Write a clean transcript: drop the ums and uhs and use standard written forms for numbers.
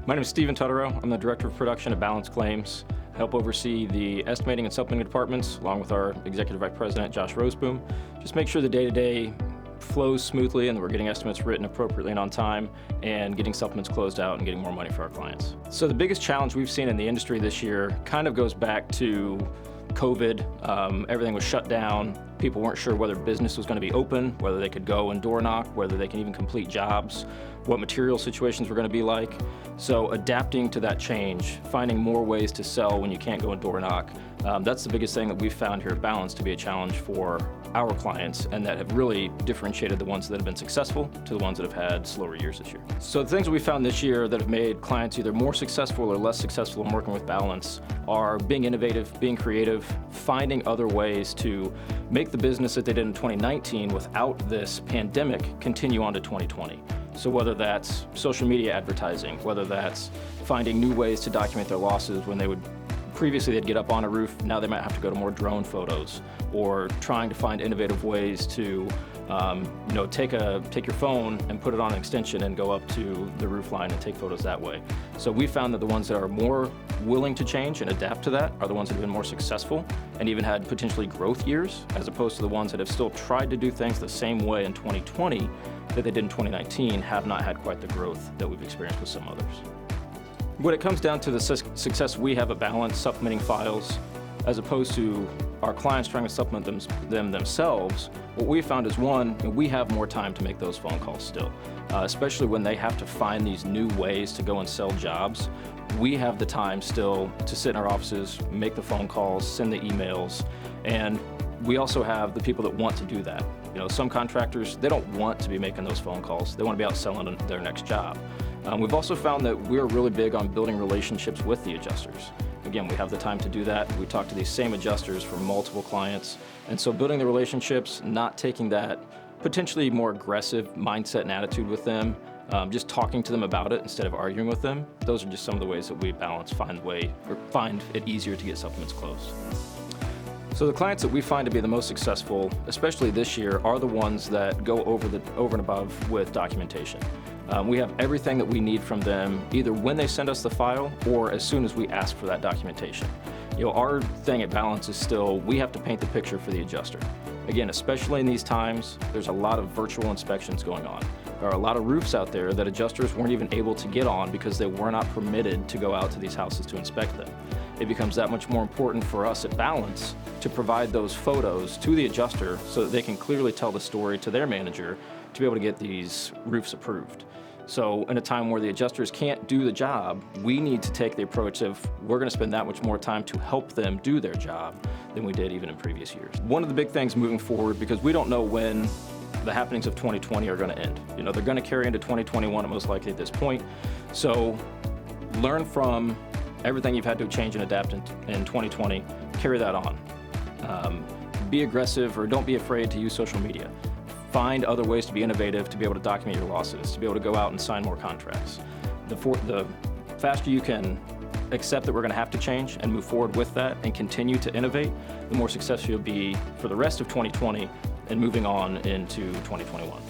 My name is Tutterow. I'm the Director of Production at Balance Claims. I help oversee the estimating and supplementing departments along with our Executive Vice President, Josh Roseboom. Just make sure the day-to-day flows smoothly and that we're getting estimates written appropriately and on time and getting supplements closed out and getting more money for our clients. So the biggest challenge we've seen in the industry this year kind of goes back to COVID. Everything was shut down. People weren't sure whether business was going to be open, whether they could go and door knock, whether they can even complete jobs, what material situations were going to be like. So adapting to that change, finding more ways to sell when you can't go and door knock, that's the biggest thing that we've found here at Balance to be a challenge for our clients, and that have really differentiated the ones that have been successful to the ones that have had slower years this year. So the things that we found this year that have made clients either more successful or less successful in working with Balance are being innovative, being creative, finding other ways to make the business that they did in 2019 without this pandemic continue on to 2020. So whether that's social media advertising, whether that's finding new ways to document their losses when previously they'd get up on a roof, now they might have to go to more drone photos, or trying to find innovative ways to take your phone and put it on an extension and go up to the roof line and take photos that way. So we found that the ones that are more willing to change and adapt to that are the ones that have been more successful and even had potentially growth years, as opposed to the ones that have still tried to do things the same way in 2020 that they did in 2019, have not had quite the growth that we've experienced with some others. When it comes down to the success we have at Balance supplementing files, as opposed to our clients trying to supplement them themselves, what we found is, one, we have more time to make those phone calls still, especially when they have to find these new ways to go and sell jobs. We have the time still to sit in our offices, make the phone calls, send the emails, and we also have the people that want to do that. Some contractors, they don't want to be making those phone calls. They want to be out selling their next job. We've also found that we're really big on building relationships with the adjusters. Again, we have the time to do that. We talk to these same adjusters for multiple clients. And so building the relationships, not taking that potentially more aggressive mindset and attitude with them, just talking to them about it instead of arguing with them. Those are just some of the ways that we at Balance find it easier to get supplements closed. So the clients that we find to be the most successful, especially this year, are the ones that go over and above with documentation. We have everything that we need from them, either when they send us the file or as soon as we ask for that documentation. Our thing at Balance is still, we have to paint the picture for the adjuster. Again, especially in these times, there's a lot of virtual inspections going on. There are a lot of roofs out there that adjusters weren't even able to get on because they were not permitted to go out to these houses to inspect them. It becomes that much more important for us at Balance to provide those photos to the adjuster so that they can clearly tell the story to their manager to be able to get these roofs approved. So in a time where the adjusters can't do the job, we need to take the approach of, we're going to spend that much more time to help them do their job than we did even in previous years. One of the big things moving forward, because we don't know when the happenings of 2020 are going to end. They're going to carry into 2021 most likely at this point. So learn from everything you've had to change and adapt in 2020, carry that on. Be aggressive, or don't be afraid to use social media. Find other ways to be innovative, to be able to document your losses, to be able to go out and sign more contracts. The faster you can accept that we're going to have to change and move forward with that and continue to innovate, the more successful you'll be for the rest of 2020 and moving on into 2021.